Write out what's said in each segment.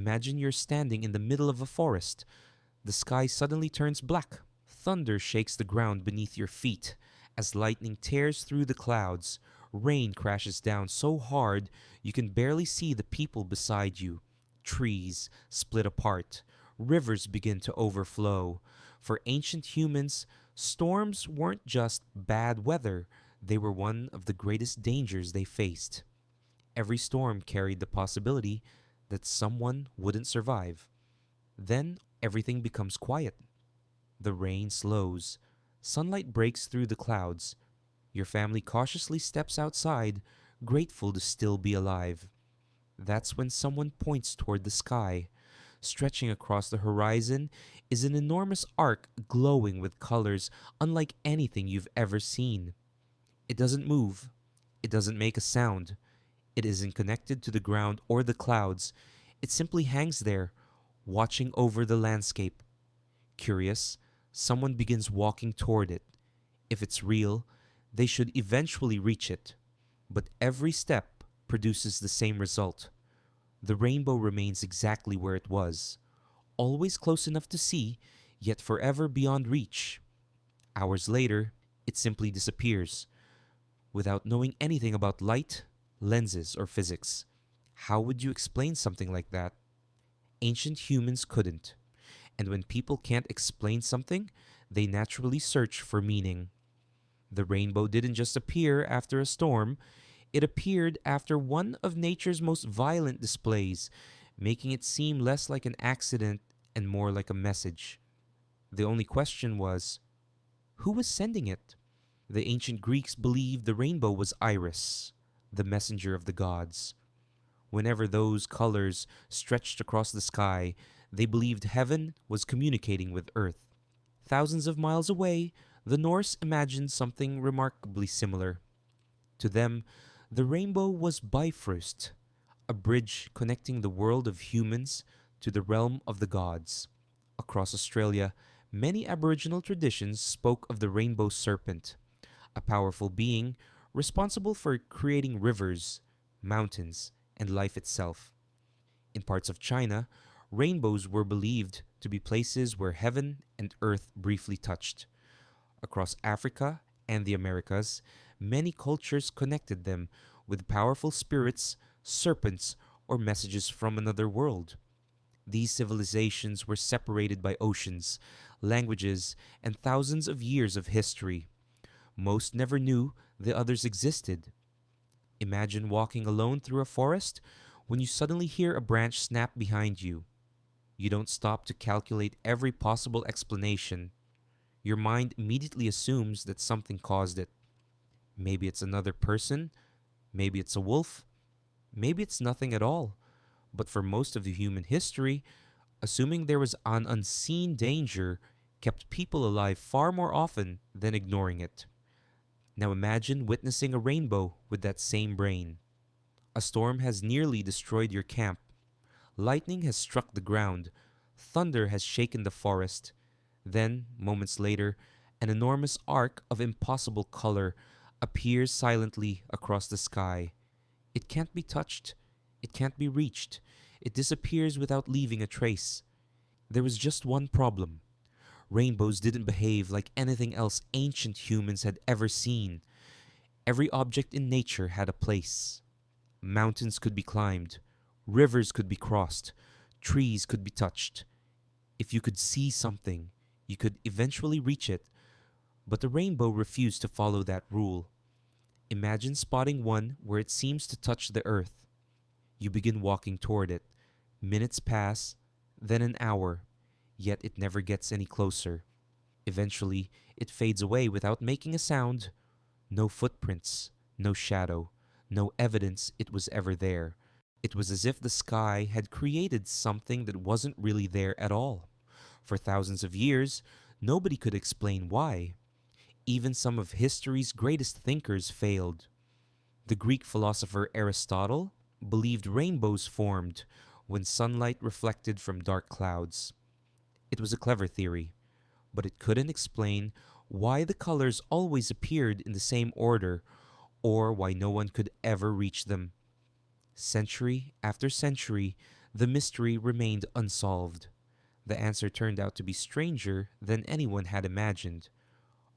Imagine you're standing in the middle of a forest. The sky suddenly turns black. Thunder shakes the ground beneath your feet as lightning tears through the clouds. Rain crashes down so hard you can barely see the people beside you. Trees split apart. Rivers begin to overflow. For ancient humans, storms weren't just bad weather, they were one of the greatest dangers they faced. Every storm carried the possibility that someone wouldn't survive. Then everything becomes quiet. The rain slows. Sunlight breaks through the clouds. Your family cautiously steps outside, grateful to still be alive. That's when someone points toward the sky. Stretching across the horizon is an enormous arc glowing with colors unlike anything you've ever seen. It doesn't move. It doesn't make a sound. It isn't connected to the ground or the clouds. It simply hangs there, watching over the landscape. Curious, someone begins walking toward it. If it's real, they should eventually reach it. But every step produces the same result. The rainbow remains exactly where it was, always close enough to see, yet forever beyond reach. Hours later, it simply disappears, without knowing anything about light, lenses, or physics. How would you explain something like that? Ancient humans couldn't. And when people can't explain something, they naturally search for meaning. The rainbow didn't just appear after a storm, it appeared after one of nature's most violent displays, making it seem less like an accident and more like a message. The only question was, who was sending it? The ancient Greeks believed the rainbow was Iris, the messenger of the gods. Whenever those colors stretched across the sky, they believed heaven was communicating with earth. Thousands of miles away, the Norse imagined something remarkably similar. To them, the rainbow was Bifrost, a bridge connecting the world of humans to the realm of the gods. Across Australia, many Aboriginal traditions spoke of the rainbow serpent, a powerful being responsible for creating rivers, mountains, and life itself. In parts of China, rainbows were believed to be places where heaven and earth briefly touched. Across Africa and the Americas, many cultures connected them with powerful spirits, serpents, or messages from another world. These civilizations were separated by oceans, languages, and thousands of years of history. Most never knew the others existed. Imagine walking alone through a forest when you suddenly hear a branch snap behind you. You don't stop to calculate every possible explanation. Your mind immediately assumes that something caused it. Maybe it's another person, maybe it's a wolf, maybe it's nothing at all. But for most of the human history, assuming there was an unseen danger kept people alive far more often than ignoring it. Now imagine witnessing a rainbow with that same brain. A storm has nearly destroyed your camp. Lightning has struck the ground. Thunder has shaken the forest. Then, moments later, an enormous arc of impossible color appears silently across the sky. It can't be touched. It can't be reached. It disappears without leaving a trace. There was just one problem. Rainbows didn't behave like anything else ancient humans had ever seen. Every object in nature had a place. Mountains could be climbed. Rivers could be crossed. Trees could be touched. If you could see something, you could eventually reach it. But the rainbow refused to follow that rule. Imagine spotting one where it seems to touch the earth. You begin walking toward it. Minutes pass, then an hour, yet it never gets any closer. Eventually, it fades away without making a sound. No footprints, no shadow, no evidence it was ever there. It was as if the sky had created something that wasn't really there at all. For thousands of years, nobody could explain why. Even some of history's greatest thinkers failed. The Greek philosopher Aristotle believed rainbows formed when sunlight reflected from dark clouds. It was a clever theory, but it couldn't explain why the colors always appeared in the same order or why no one could ever reach them. Century after century, The mystery remained unsolved. The answer turned out to be stranger than anyone had imagined.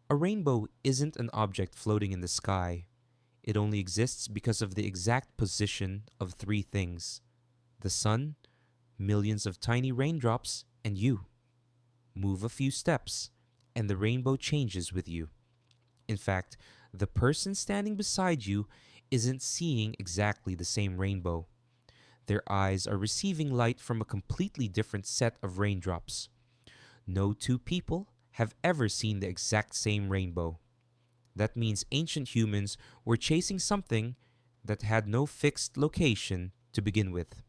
A rainbow isn't an object floating in the sky. It only exists because of the exact position of three things: the sun, millions of tiny raindrops, and you. Move a few steps, and the rainbow changes with you. In fact, the person standing beside you isn't seeing exactly the same rainbow. Their eyes are receiving light from a completely different set of raindrops. No two people have ever seen the exact same rainbow. That means ancient humans were chasing something that had no fixed location to begin with.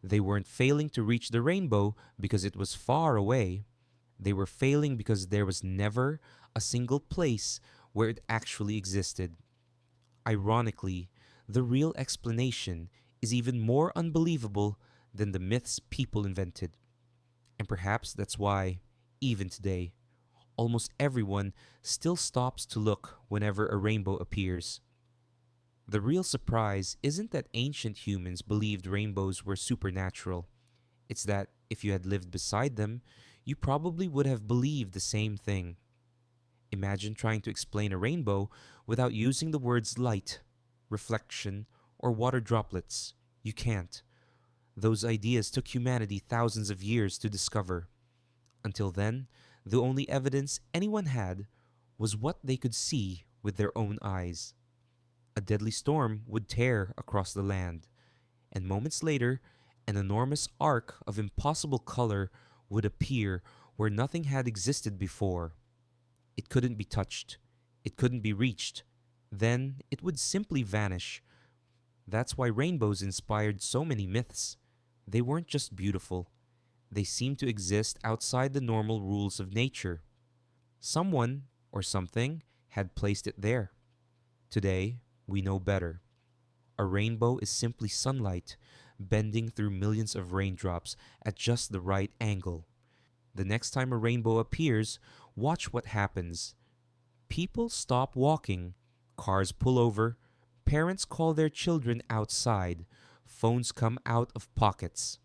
They weren't failing to reach the rainbow because it was far away. They were failing because there was never a single place where it actually existed. Ironically, the real explanation is even more unbelievable than the myths people invented. And perhaps that's why, even today, almost everyone still stops to look whenever a rainbow appears. The real surprise isn't that ancient humans believed rainbows were supernatural. It's that if you had lived beside them, you probably would have believed the same thing. Imagine trying to explain a rainbow without using the words light, reflection, or water droplets. You can't. Those ideas took humanity thousands of years to discover. Until then, the only evidence anyone had was what they could see with their own eyes. A deadly storm would tear across the land, and moments later, an enormous arc of impossible color would appear where nothing had existed before. It couldn't be touched. It couldn't be reached. Then it would simply vanish. That's why rainbows inspired so many myths. They weren't just beautiful. They seemed to exist outside the normal rules of nature. Someone, or something, had placed it there. Today, we know better. A rainbow is simply sunlight bending through millions of raindrops at just the right angle. The next time a rainbow appears, watch what happens. People stop walking, cars pull over, parents call their children outside, phones come out of pockets.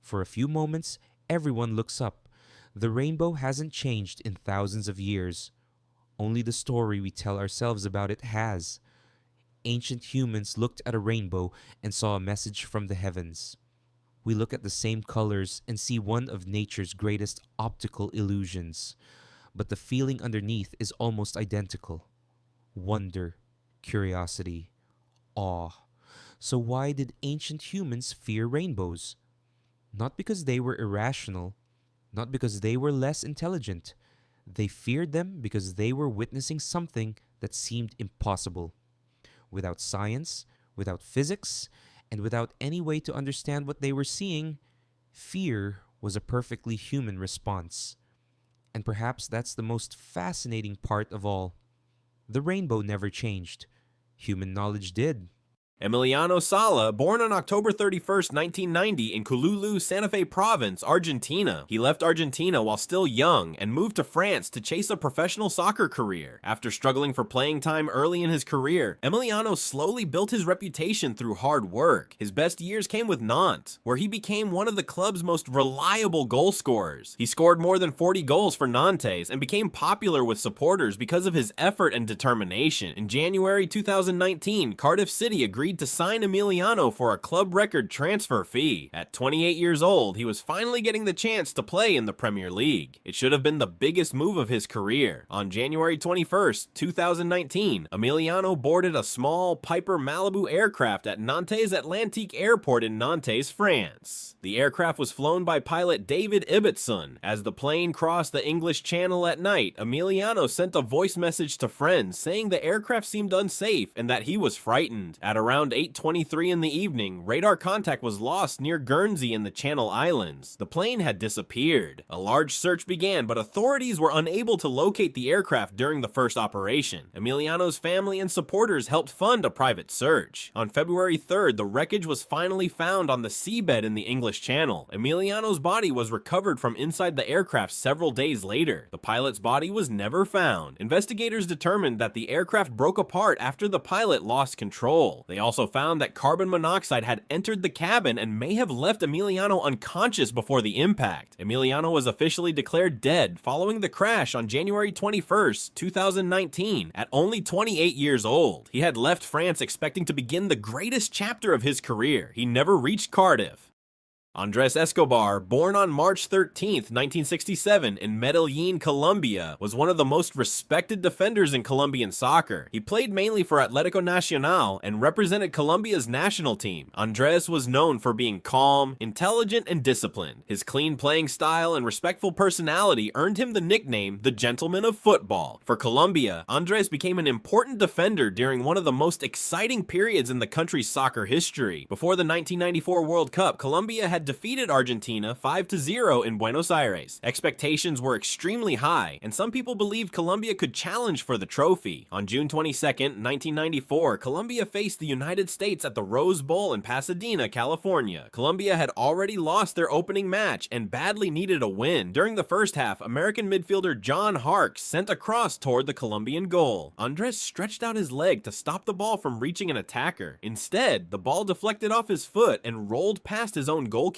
For a few moments, everyone looks up. The rainbow hasn't changed in thousands of years. Only the story we tell ourselves about it has. Ancient humans looked at a rainbow and saw a message from the heavens. We look at the same colors and see one of nature's greatest optical illusions. But the feeling underneath is almost identical: wonder, curiosity, awe. So why did ancient humans fear rainbows? Not because they were irrational, not because they were less intelligent. They feared them because they were witnessing something that seemed impossible. Without science, without physics, and without any way to understand what they were seeing, fear was a perfectly human response. And perhaps that's the most fascinating part of all. The rainbow never changed. Human knowledge did. Emiliano Sala, born on October 31st, 1990 in Cululu, Santa Fe Province, Argentina. He left Argentina while still young and moved to France to chase a professional soccer career. After struggling for playing time early in his career, Emiliano slowly built his reputation through hard work. His best years came with Nantes, where he became one of the club's most reliable goal scorers. He scored more than 40 goals for Nantes and became popular with supporters because of his effort and determination. In January 2019, Cardiff City agreed to sign Emiliano for a club record transfer fee. At 28 years old, he was finally getting the chance to play in the Premier League. It should have been the biggest move of his career. On January 21st, 2019, Emiliano boarded a small Piper Malibu aircraft at Nantes Atlantique Airport in Nantes, France. The aircraft was flown by pilot David Ibbotson. As the plane crossed the English Channel at night, Emiliano sent a voice message to friends saying the aircraft seemed unsafe and that he was frightened. At around 8:23 in the evening, radar contact was lost near Guernsey in the Channel Islands. The plane had disappeared. A large search began, but authorities were unable to locate the aircraft during the first operation. Emiliano's family and supporters helped fund a private search. On February 3rd, the wreckage was finally found on the seabed in the English Channel. Emiliano's body was recovered from inside the aircraft several days later. The pilot's body was never found. Investigators determined that the aircraft broke apart after the pilot lost control. They also found that carbon monoxide had entered the cabin and may have left Emiliano unconscious before the impact. Emiliano was officially declared dead following the crash on January 21st, 2019, at only 28 years old. He had left France expecting to begin the greatest chapter of his career. He never reached Cardiff. Andres Escobar, born on March 13, 1967 in Medellin, Colombia, was one of the most respected defenders in Colombian soccer. He played mainly for Atlético Nacional and represented Colombia's national team. Andres was known for being calm, intelligent, and disciplined. His clean playing style and respectful personality earned him the nickname the Gentleman of Football. For Colombia, Andres became an important defender during one of the most exciting periods in the country's soccer history. Before the 1994 World Cup, Colombia had defeated Argentina 5-0 in Buenos Aires. Expectations were extremely high, and some people believed Colombia could challenge for the trophy. On June 22, 1994, Colombia faced the United States at the Rose Bowl in Pasadena, California. Colombia had already lost their opening match and badly needed a win. During the first half, American midfielder John Harkes sent a cross toward the Colombian goal. Andres stretched out his leg to stop the ball from reaching an attacker. Instead, the ball deflected off his foot and rolled past his own goalkeeper.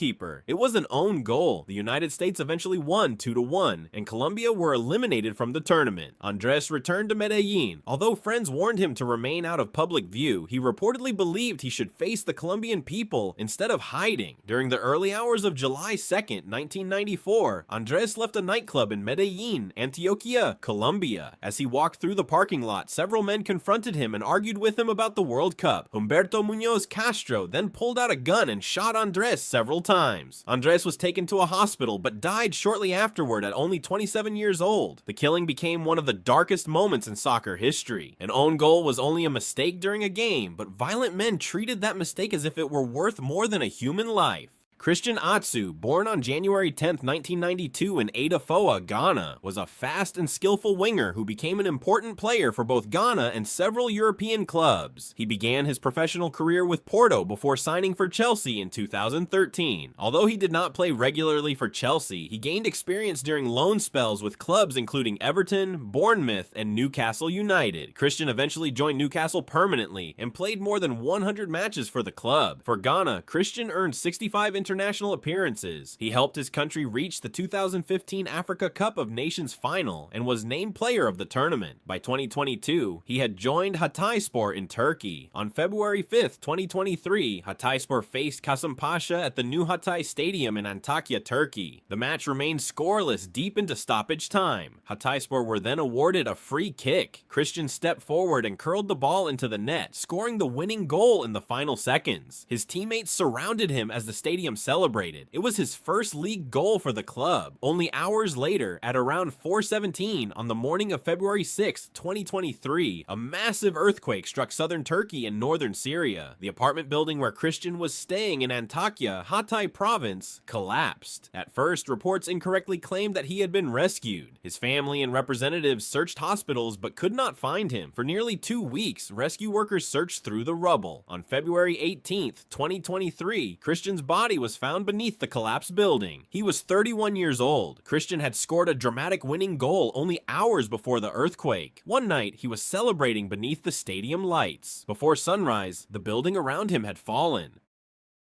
It was an own goal. The United States eventually won 2-1, and Colombia were eliminated from the tournament. Andres returned to Medellin. Although friends warned him to remain out of public view, he reportedly believed he should face the Colombian people instead of hiding. During the early hours of July 2, 1994, Andres left a nightclub in Medellin, Antioquia, Colombia. As he walked through the parking lot, several men confronted him and argued with him about the World Cup. Humberto Muñoz Castro then pulled out a gun and shot Andres several times. Andres was taken to a hospital but died shortly afterward at only 27 years old. The killing became one of the darkest moments in soccer history. An own goal was only a mistake during a game, but violent men treated that mistake as if it were worth more than a human life. Christian Atsu, born on January 10, 1992 in Adafoa, Ghana, was a fast and skillful winger who became an important player for both Ghana and several European clubs. He began his professional career with Porto before signing for Chelsea in 2013. Although he did not play regularly for Chelsea, he gained experience during loan spells with clubs including Everton, Bournemouth, and Newcastle United. Christian eventually joined Newcastle permanently and played more than 100 matches for the club. For Ghana, Christian earned 65 international appearances. He helped his country reach the 2015 Africa Cup of Nations final and was named player of the tournament. By 2022, he had joined Hatayspor in Turkey. On February 5, 2023, Hatayspor faced Kasımpaşa at the new Hatay Stadium in Antakya, Turkey. The match remained scoreless deep into stoppage time. Hatayspor were then awarded a free kick. Christian stepped forward and curled the ball into the net, scoring the winning goal in the final seconds. His teammates surrounded him as the stadium celebrated. It was his first league goal for the club. Only hours later, at around 4:17 on the morning of February 6, 2023, a massive earthquake struck southern Turkey and northern Syria. The apartment building where Christian was staying in Antakya, Hatay province, collapsed. At first, reports incorrectly claimed that he had been rescued. His family and representatives searched hospitals but could not find him. For nearly 2 weeks, rescue workers searched through the rubble. On February 18, 2023, Christian's body was found beneath the collapsed building. He was 31 years old. Christian had scored a dramatic winning goal only hours before the earthquake. One night, he was celebrating beneath the stadium lights. Before sunrise, the building around him had fallen.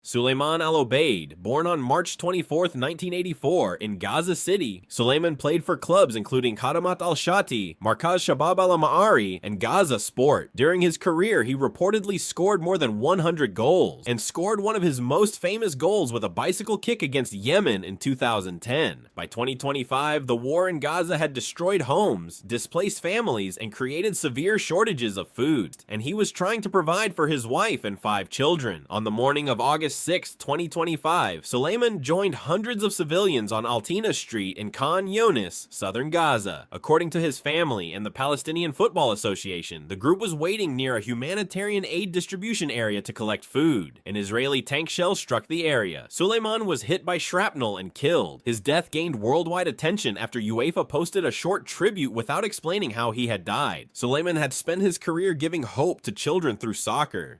Suleiman Al Obeid, born on March 24, 1984, in Gaza City, Suleiman played for clubs including Khadamat Al-Shati, Markaz Shabab Al-Ma'ari, and Gaza Sport. During his career, he reportedly scored more than 100 goals, and scored one of his most famous goals with a bicycle kick against Yemen in 2010. By 2025, the war in Gaza had destroyed homes, displaced families, and created severe shortages of food, and he was trying to provide for his wife and 5 children. On the morning of August 6, 2025, Suleiman joined hundreds of civilians on Altina Street in Khan Younis, southern Gaza. According to his family and the Palestinian Football Association, the group was waiting near a humanitarian aid distribution area to collect food. An Israeli tank shell struck the area. Suleiman was hit by shrapnel and killed. His death gained worldwide attention after UEFA posted a short tribute without explaining how he had died. Suleiman had spent his career giving hope to children through soccer.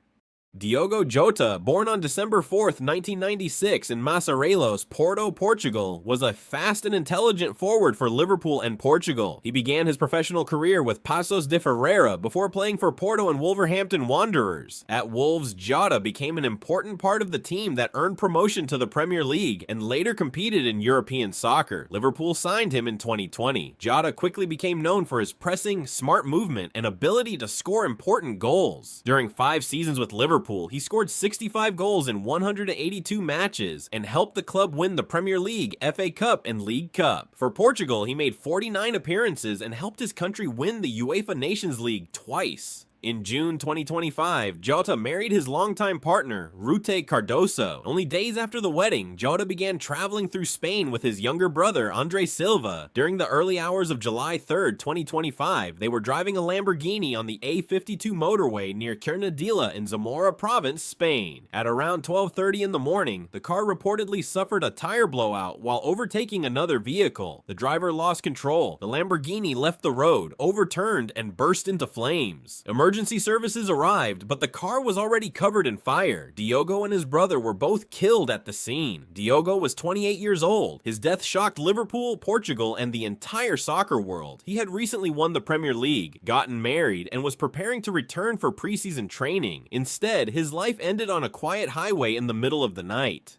Diogo Jota, born on December 4th, 1996 in Massareiros, Porto, Portugal, was a fast and intelligent forward for Liverpool and Portugal. He began his professional career with Paços de Ferreira before playing for Porto and Wolverhampton Wanderers. At Wolves, Jota became an important part of the team that earned promotion to the Premier League and later competed in European soccer. Liverpool signed him in 2020. Jota quickly became known for his pressing, smart movement, and ability to score important goals. During 5 seasons with Liverpool, he scored 65 goals in 182 matches and helped the club win the Premier League, FA Cup, and League Cup. For Portugal, he made 49 appearances and helped his country win the UEFA Nations League twice. In June 2025, Jota married his longtime partner, Rute Cardoso. Only days after the wedding, Jota began traveling through Spain with his younger brother, Andre Silva. During the early hours of July 3rd, 2025, they were driving a Lamborghini on the A52 motorway near Quernadilla in Zamora province, Spain. At around 12:30 in the morning, the car reportedly suffered a tire blowout while overtaking another vehicle. The driver lost control. The Lamborghini left the road, overturned, and burst into flames. Emergency services arrived, but the car was already covered in fire. Diogo and his brother were both killed at the scene. Diogo was 28 years old. His death shocked Liverpool, Portugal, and the entire soccer world. He had recently won the Premier League, gotten married, and was preparing to return for preseason training. Instead, his life ended on a quiet highway in the middle of the night.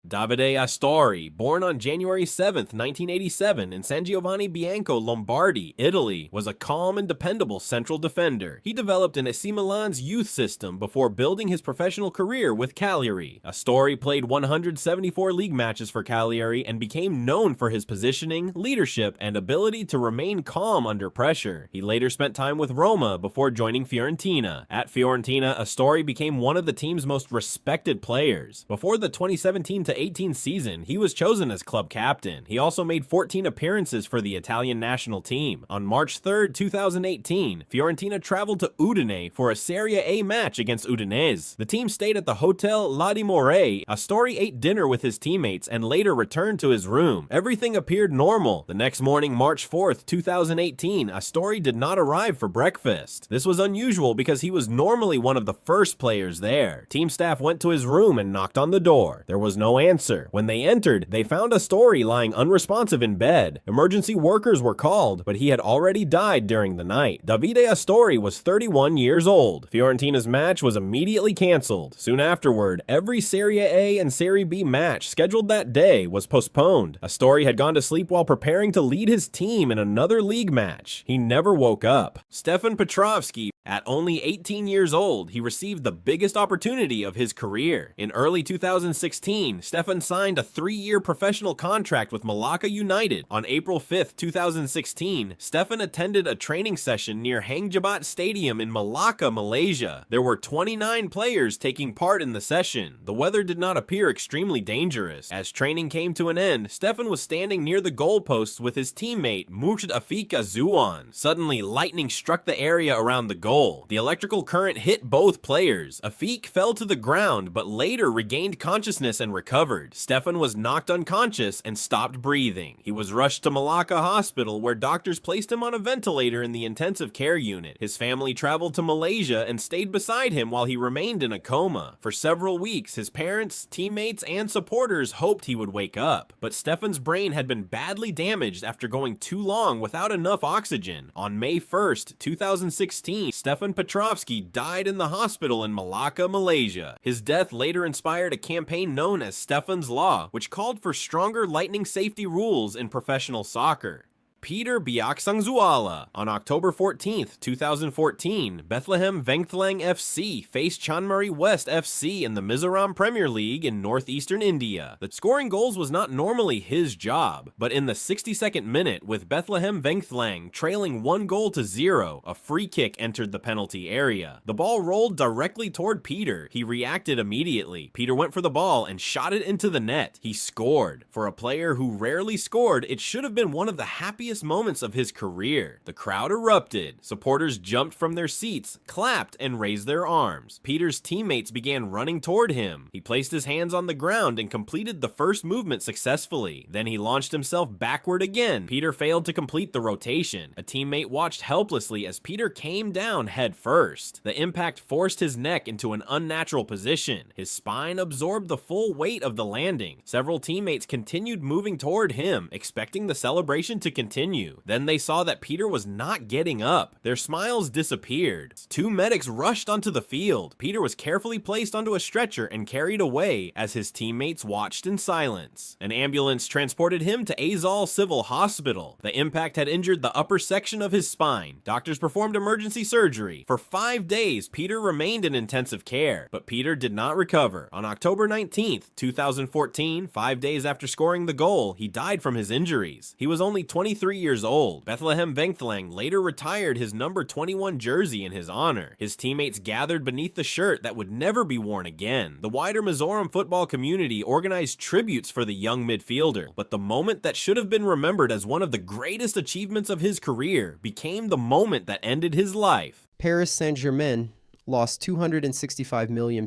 Davide Astori, born on January 7, 1987 in San Giovanni Bianco, Lombardy, Italy, was a calm and dependable central defender. He developed in AC Milan's youth system before building his professional career with Cagliari. Astori played 174 league matches for Cagliari and became known for his positioning, leadership, and ability to remain calm under pressure. He later spent time with Roma before joining Fiorentina. At Fiorentina, Astori became one of the team's most respected players. Before the 2017-18 season, he was chosen as club captain. He also made 14 appearances for the Italian national team. On March 3, 2018, Fiorentina traveled to Udine for a Serie A match against Udinese. The team stayed at the Hotel La Dimore. Astori ate dinner with his teammates and later returned to his room. Everything appeared normal. The next morning, March 4, 2018, Astori did not arrive for breakfast. This was unusual because he was normally one of the first players there. Team staff went to his room and knocked on the door. There was no answer. When they entered, they found Astori lying unresponsive in bed. Emergency workers were called, but he had already died during the night. Davide Astori was 31 years old. Fiorentina's match was immediately canceled. Soon afterward, every Serie A and Serie B match scheduled that day was postponed. Astori had gone to sleep while preparing to lead his team in another league match. He never woke up. Stefan Petrovski, at only 18 years old, he received the biggest opportunity of his career. In early 2016, Stefan signed a 3-year professional contract with Malacca United. On April 5, 2016, Stefan attended a training session near Hang Jebat Stadium in Malacca, Malaysia. There were 29 players taking part in the session. The weather did not appear extremely dangerous. As training came to an end, Stefan was standing near the goalposts with his teammate Murshid Afik Azuan. Suddenly, lightning struck the area around the goal. The electrical current hit both players. Afik fell to the ground, but later regained consciousness and recovered. Stefan was knocked unconscious and stopped breathing. He was rushed to Malacca Hospital, where doctors placed him on a ventilator in the intensive care unit. His family traveled to Malaysia and stayed beside him while he remained in a coma. For several weeks, his parents, teammates, and supporters hoped he would wake up. But Stefan's brain had been badly damaged after going too long without enough oxygen. On May 1st, 2016, Stefan Petrovski died in the hospital in Malacca, Malaysia. His death later inspired a campaign known as Stefan's Law, which called for stronger lightning safety rules in professional soccer. Peter Biaksangzuala. On October 14, 2014, Bethlehem Vengthlang FC faced Chanmari West FC in the Mizoram Premier League in northeastern India. The scoring goals was not normally his job, but in the 62nd minute, with Bethlehem Vengthlang trailing 1-0, a free kick entered the penalty area. The ball rolled directly toward Peter. He reacted immediately. Peter went for the ball and shot it into the net. He scored. For a player who rarely scored, it should have been one of the happiest happiest moments of his career. The crowd erupted. Supporters jumped from their seats, clapped, and raised their arms. Peter's teammates began running toward him. He placed his hands on the ground and completed the first movement successfully. Then he launched himself backward again. Peter failed to complete the rotation. A teammate watched helplessly as Peter came down head first. The impact forced his neck into an unnatural position. His spine absorbed the full weight of the landing. Several teammates continued moving toward him, expecting the celebration to continue. Then they saw that Peter was not getting up. Their smiles disappeared. Two medics rushed onto the field. Peter was carefully placed onto a stretcher and carried away as his teammates watched in silence. An ambulance transported him to Azal Civil Hospital. The impact had injured the upper section of his spine. Doctors performed emergency surgery. For 5 days, Peter remained in intensive care, but Peter did not recover. On October 19th, 2014, 5 days after scoring the goal, he died from his injuries. He was only 23 years old. Bethlehem Vengtlang later retired his number 21 jersey in his honor. His teammates gathered beneath the shirt that would never be worn again. The wider Mizoram football community organized tributes for the young midfielder, but the moment that should have been remembered as one of the greatest achievements of his career became the moment that ended his life. Paris Saint-Germain lost £265 million.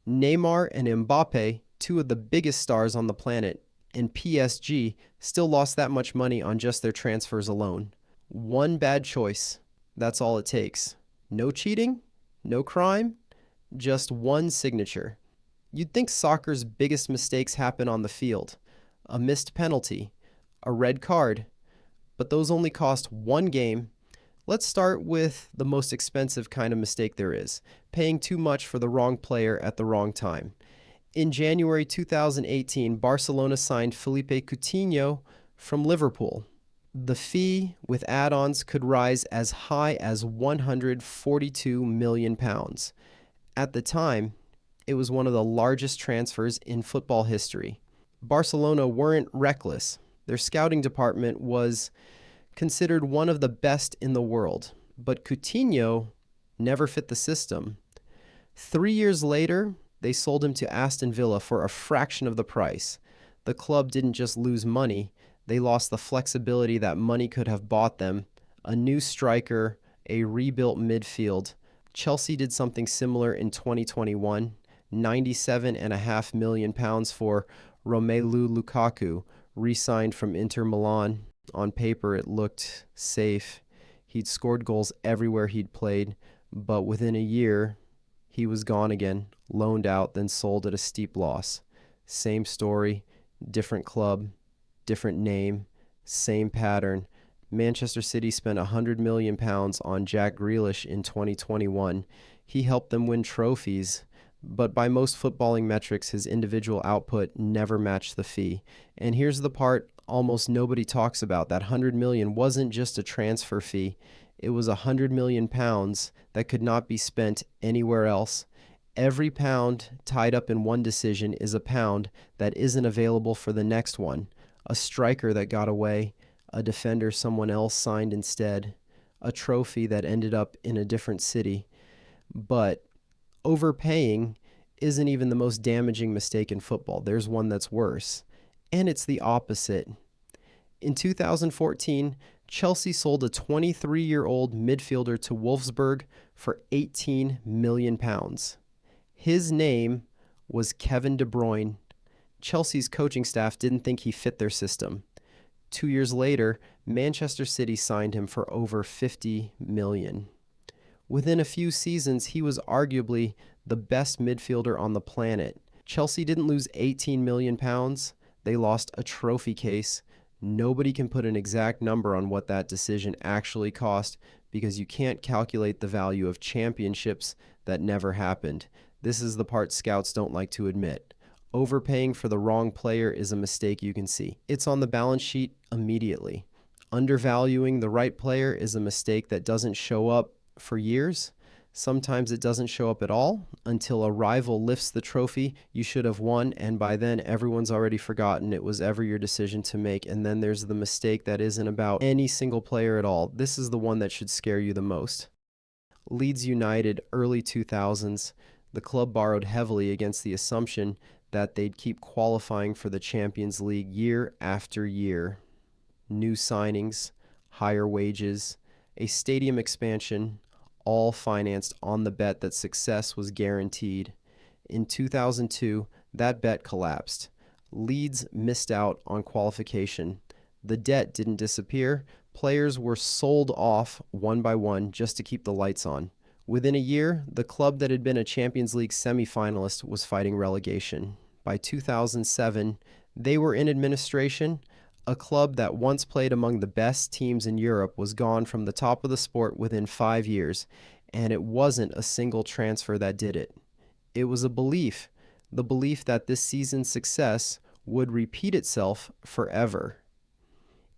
Neymar and Mbappe, two of the biggest stars on the planet, and PSG still lost that much money on just their transfers alone. One bad choice, that's all it takes. No cheating, no crime, just one signature. You'd think soccer's biggest mistakes happen on the field. A missed penalty, a red card, but those only cost one game. Let's start with the most expensive kind of mistake there is, paying too much for the wrong player at the wrong time. In January 2018, Barcelona signed Felipe Coutinho from Liverpool. The fee with add-ons could rise as high as £142 million. At the time, it was one of the largest transfers in football history. Barcelona weren't reckless. Their scouting department was considered one of the best in the world, but Coutinho never fit the system. 3 years later, they sold him to Aston Villa for a fraction of the price. The club didn't just lose money, they lost the flexibility that money could have bought them, a new striker, a rebuilt midfield. Chelsea did something similar in 2021, £97.5 million for Romelu Lukaku, re-signed from Inter Milan. On paper, it looked safe. He'd scored goals everywhere he'd played, but within a year, he was gone again, loaned out, then sold at a steep loss. Same story, different club, different name, same pattern. Manchester City spent £100 million on Jack Grealish in 2021. He helped them win trophies, but by most footballing metrics, his individual output never matched the fee. And here's the part almost nobody talks about. That $100 million wasn't just a transfer fee. It was £100 million that could not be spent anywhere else. Every pound tied up in one decision is a pound that isn't available for the next one. A striker that got away, a defender someone else signed instead, a trophy that ended up in a different city. But overpaying isn't even the most damaging mistake in football. There's one that's worse. And it's the opposite. In 2014, Chelsea sold a 23-year-old midfielder to Wolfsburg for £18 million. His name was Kevin De Bruyne. Chelsea's coaching staff didn't think he fit their system. 2 years later, Manchester City signed him for over $50 million. Within a few seasons, he was arguably the best midfielder on the planet. Chelsea didn't lose £18 million. They lost a trophy case. Nobody can put an exact number on what that decision actually cost because you can't calculate the value of championships that never happened. This is the part scouts don't like to admit. Overpaying for the wrong player is a mistake you can see. It's on the balance sheet immediately. Undervaluing the right player is a mistake that doesn't show up for years. Sometimes it doesn't show up at all until a rival lifts the trophy you should have won, and by then everyone's already forgotten it was ever your decision to make. And then there's the mistake that isn't about any single player at all. This is the one that should scare you the most. Leeds United, early 2000s. The club borrowed heavily against the assumption that they'd keep qualifying for the Champions League year after year. new signings, higher wages, a stadium expansion, all financed on the bet that success was guaranteed. In 2002, that bet collapsed. Leeds missed out on qualification. The debt didn't disappear. Players were sold off one by one just to keep the lights on. Within a year, the club that had been a Champions League semi-finalist was fighting relegation. By 2007, they were in administration. A club that once played among the best teams in Europe was gone from the top of the sport within 5 years, and it wasn't a single transfer that did it. It was a belief, the belief that this season's success would repeat itself forever.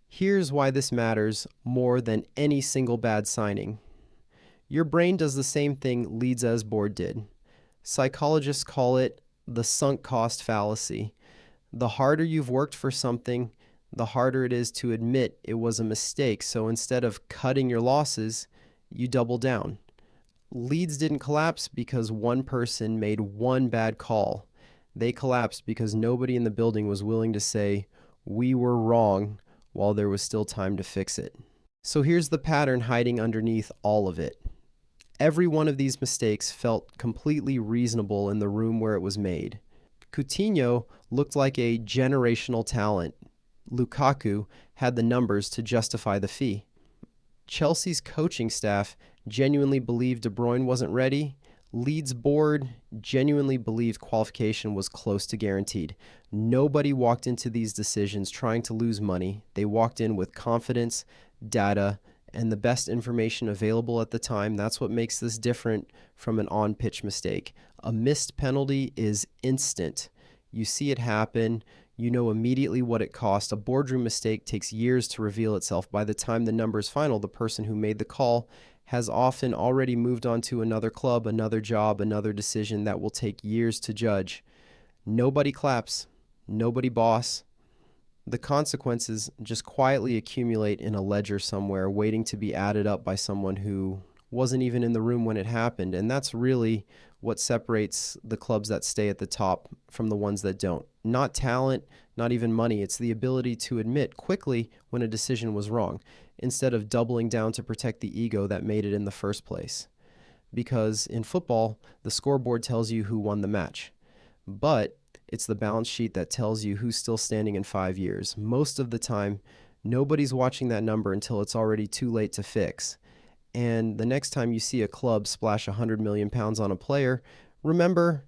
Here's why this matters more than any single bad signing. Your brain does the same thing Leeds as board did. Psychologists call it the sunk cost fallacy. The harder you've worked for something, the harder it is to admit it was a mistake. So instead of cutting your losses, you double down. Leeds didn't collapse because one person made one bad call. They collapsed because nobody in the building was willing to say, "We were wrong," while there was still time to fix it. So here's the pattern hiding underneath all of it. Every one of these mistakes felt completely reasonable in the room where it was made. Coutinho looked like a generational talent. Lukaku had the numbers to justify the fee. Chelsea's coaching staff genuinely believed De Bruyne wasn't ready. Leeds board genuinely believed qualification was close to guaranteed. Nobody walked into these decisions trying to lose money. They walked in with confidence, data, and the best information available at the time. That's what makes this different from an on-pitch mistake. A missed penalty is instant. You see it happen. You know immediately what it cost. A boardroom mistake takes years to reveal itself. By the time the number is final, the person who made the call has often already moved on to another club, another job, another decision that will take years to judge. Nobody claps. Nobody boss. The consequences just quietly accumulate in a ledger somewhere, waiting to be added up by someone who wasn't even in the room when it happened. And that's really what separates the clubs that stay at the top from the ones that don't. Not talent, not even money. It's the ability to admit quickly when a decision was wrong, instead of doubling down to protect the ego that made it in the first place. Because in football, the scoreboard tells you who won the match. But it's the balance sheet that tells you who's still standing in 5 years. Most of the time, nobody's watching that number until it's already too late to fix. And the next time you see a club splash £100 million on a player, remember,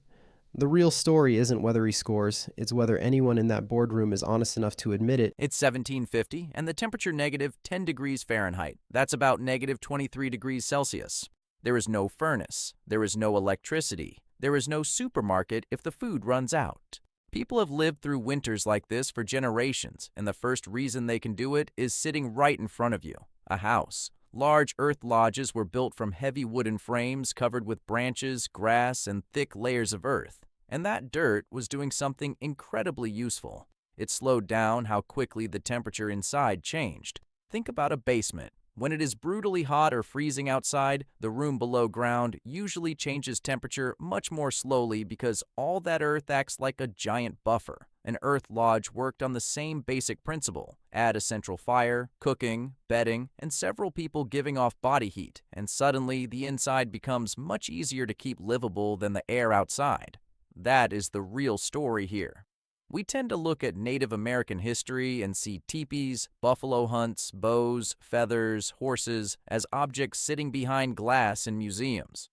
the real story isn't whether he scores, it's whether anyone in that boardroom is honest enough to admit it. It's 1750 and the temperature negative 10 degrees Fahrenheit. That's about negative 23 degrees Celsius. There is no furnace. There is no electricity. There is no supermarket if the food runs out. People have lived through winters like this for generations, and the first reason they can do it is sitting right in front of you, a house. Large earth lodges were built from heavy wooden frames covered with branches, grass, and thick layers of earth. And that dirt was doing something incredibly useful. It slowed down how quickly the temperature inside changed. Think about a basement. When it is brutally hot or freezing outside, the room below ground usually changes temperature much more slowly because all that earth acts like a giant buffer. An earth lodge worked on the same basic principle. Add a central fire, cooking, bedding, and several people giving off body heat, and suddenly the inside becomes much easier to keep livable than the air outside. That is the real story here. We tend to look at Native American history and see teepees, buffalo hunts, bows, feathers, horses as objects sitting behind glass in museums.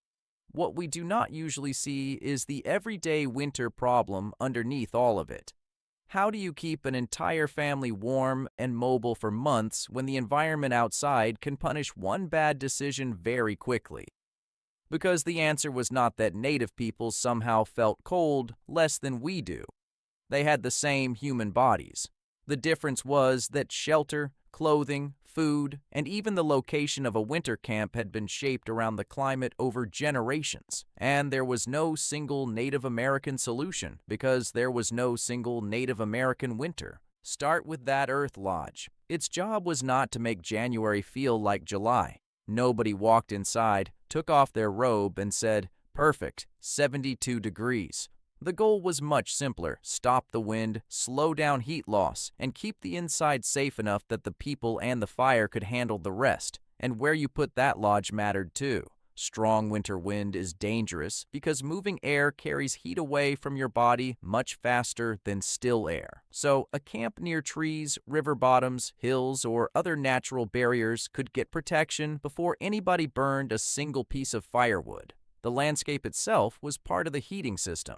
What we do not usually see is the everyday winter problem underneath all of it. How do you keep an entire family warm and mobile for months when the environment outside can punish one bad decision very quickly? Because the answer was not that Native people somehow felt cold less than we do. They had the same human bodies. The difference was that shelter, clothing, food, and even the location of a winter camp had been shaped around the climate over generations. And there was no single Native American solution because there was no single Native American winter. Start with that Earth Lodge. Its job was not to make January feel like July. Nobody walked inside, took off their robe, and said, "Perfect, 72 degrees." The goal was much simpler: stop the wind, slow down heat loss, and keep the inside safe enough that the people and the fire could handle the rest. And where you put that lodge mattered too. Strong winter wind is dangerous because moving air carries heat away from your body much faster than still air. So a camp near trees, river bottoms, hills, or other natural barriers could get protection before anybody burned a single piece of firewood. The landscape itself was part of the heating system.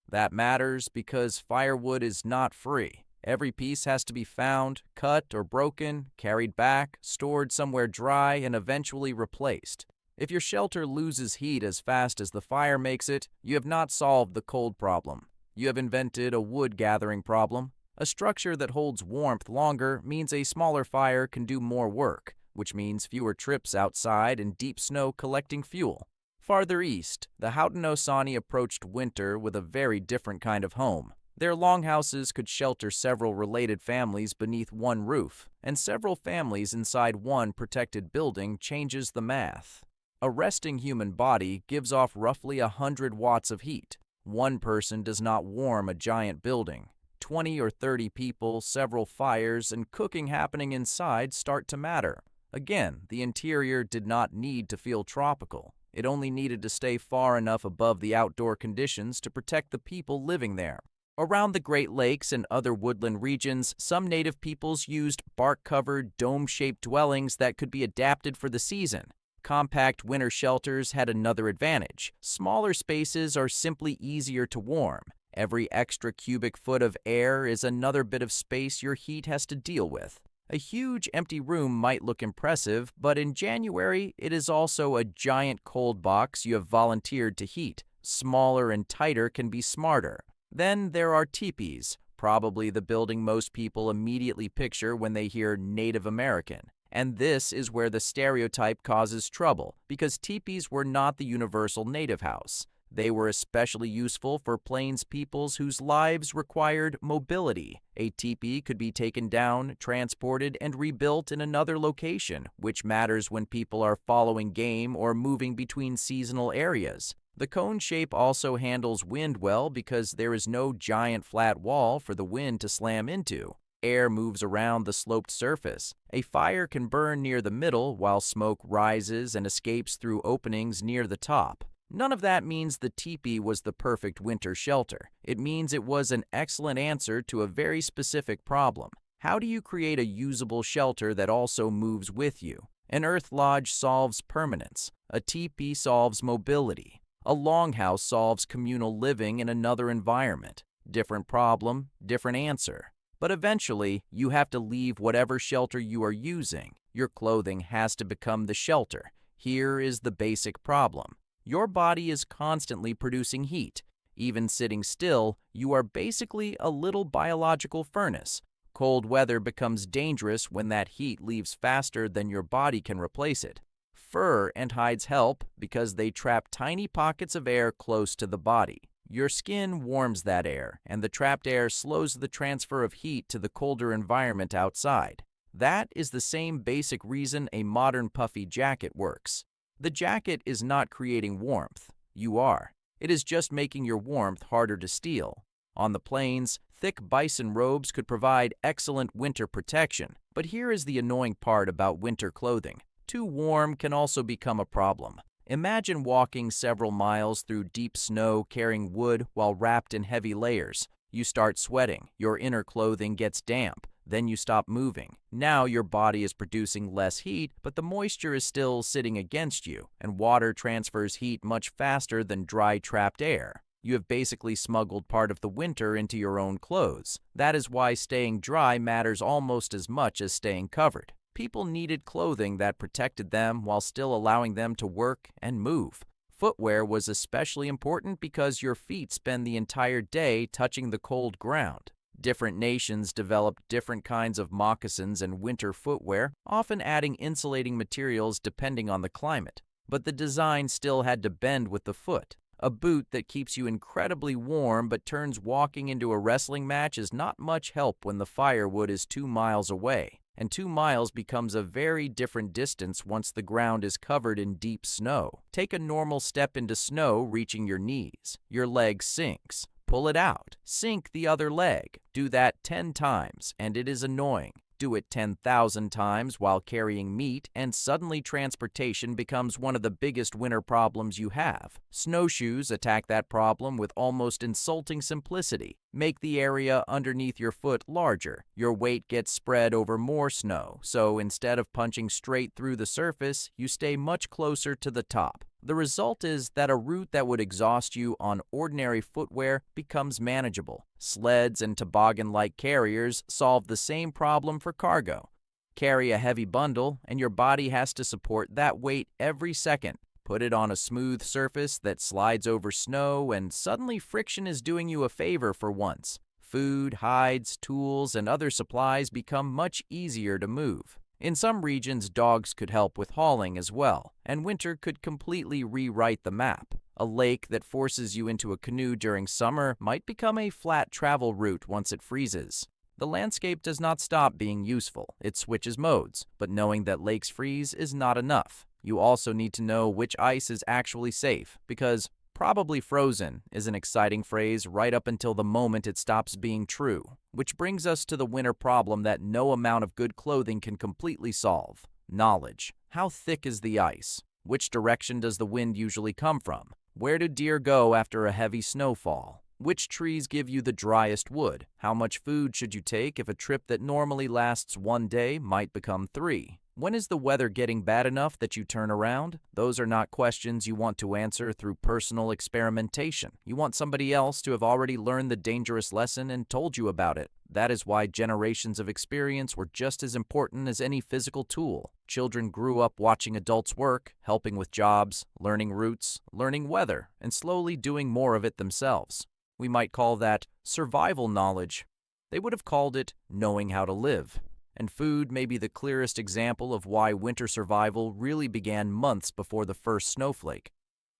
That matters because firewood is not free. Every piece has to be found, cut or broken, carried back, stored somewhere dry, and eventually replaced. If your shelter loses heat as fast as the fire makes it, you have not solved the cold problem. You have invented a wood-gathering problem. A structure that holds warmth longer means a smaller fire can do more work, which means fewer trips outside in deep snow collecting fuel. Farther east, the Haudenosaunee approached winter with a very different kind of home. Their longhouses could shelter several related families beneath one roof, and several families inside one protected building changes the math. A resting human body gives off roughly 100 watts of heat. One person does not warm a giant building. 20 or 30 people, several fires, and cooking happening inside start to matter. Again, the interior did not need to feel tropical. It only needed to stay far enough above the outdoor conditions to protect the people living there. Around the Great Lakes and other woodland regions, some native peoples used bark-covered, dome-shaped dwellings that could be adapted for the season. Compact winter shelters had another advantage. Smaller spaces are simply easier to warm. Every extra cubic foot of air is another bit of space your heat has to deal with. A huge empty room might look impressive, but in January, it is also a giant cold box you have volunteered to heat. Smaller and tighter can be smarter. Then there are teepees, probably the building most people immediately picture when they hear Native American. And this is where the stereotype causes trouble, because teepees were not the universal native house. They were especially useful for plains peoples whose lives required mobility. A teepee could be taken down, transported, and rebuilt in another location, which matters when people are following game or moving between seasonal areas. The cone shape also handles wind well because there is no giant flat wall for the wind to slam into. Air moves around the sloped surface. A fire can burn near the middle while smoke rises and escapes through openings near the top. None of that means the teepee was the perfect winter shelter. It means it was an excellent answer to a very specific problem. How do you create a usable shelter that also moves with you? An earth lodge solves permanence. A teepee solves mobility. A longhouse solves communal living in another environment. Different problem, different answer. But eventually, you have to leave whatever shelter you are using. Your clothing has to become the shelter. Here is the basic problem. Your body is constantly producing heat. Even sitting still, you are basically a little biological furnace. Cold weather becomes dangerous when that heat leaves faster than your body can replace it. Fur and hides help because they trap tiny pockets of air close to the body. Your skin warms that air, and the trapped air slows the transfer of heat to the colder environment outside. That is the same basic reason a modern puffy jacket works. The jacket is not creating warmth. You are. It is just making your warmth harder to steal. On the plains, thick bison robes could provide excellent winter protection, but here is the annoying part about winter clothing. Too warm can also become a problem. Imagine walking several miles through deep snow carrying wood while wrapped in heavy layers. You start sweating, your inner clothing gets damp, then you stop moving. Now your body is producing less heat, but the moisture is still sitting against you, and water transfers heat much faster than dry trapped air. You have basically smuggled part of the winter into your own clothes. That is why staying dry matters almost as much as staying covered. People needed clothing that protected them while still allowing them to work and move. Footwear was especially important because your feet spend the entire day touching the cold ground. Different nations developed different kinds of moccasins and winter footwear, often adding insulating materials depending on the climate. But the design still had to bend with the foot. A boot that keeps you incredibly warm but turns walking into a wrestling match is not much help when the firewood is 2 miles away. And 2 miles becomes a very different distance once the ground is covered in deep snow. Take a normal step into snow reaching your knees. Your leg sinks. Pull it out. Sink the other leg. Do that 10 times, and it is annoying. Do it 10,000 times while carrying meat, and suddenly transportation becomes one of the biggest winter problems you have. Snowshoes attack that problem with almost insulting simplicity. Make the area underneath your foot larger. Your weight gets spread over more snow, so instead of punching straight through the surface, you stay much closer to the top. The result is that a route that would exhaust you on ordinary footwear becomes manageable. Sleds and toboggan-like carriers solve the same problem for cargo. Carry a heavy bundle, and your body has to support that weight every second. Put it on a smooth surface that slides over snow, and suddenly friction is doing you a favor for once. Food, hides, tools, and other supplies become much easier to move. In some regions, dogs could help with hauling as well, and winter could completely rewrite the map. A lake that forces you into a canoe during summer might become a flat travel route once it freezes. The landscape does not stop being useful, it switches modes, but knowing that lakes freeze is not enough. You also need to know which ice is actually safe, because probably frozen is an exciting phrase right up until the moment it stops being true. Which brings us to the winter problem that no amount of good clothing can completely solve. Knowledge. How thick is the ice? Which direction does the wind usually come from? Where do deer go after a heavy snowfall? Which trees give you the driest wood? How much food should you take if a trip that normally lasts 1 day might become 3? When is the weather getting bad enough that you turn around? Those are not questions you want to answer through personal experimentation. You want somebody else to have already learned the dangerous lesson and told you about it. That is why generations of experience were just as important as any physical tool. Children grew up watching adults work, helping with jobs, learning routes, learning weather, and slowly doing more of it themselves. We might call that survival knowledge. They would have called it knowing how to live. And food may be the clearest example of why winter survival really began months before the first snowflake.